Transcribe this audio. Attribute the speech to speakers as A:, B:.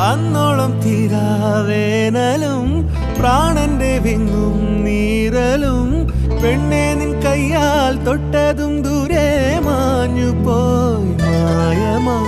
A: അന്നോളം തീരാവേനലും പ്രാണന്റെ വിങ്ങും നീരലും പെണ്ണെ നിൻ കയ്യാൽ തൊട്ടതും ദൂരെ മാഞ്ഞു പോയി മായമാ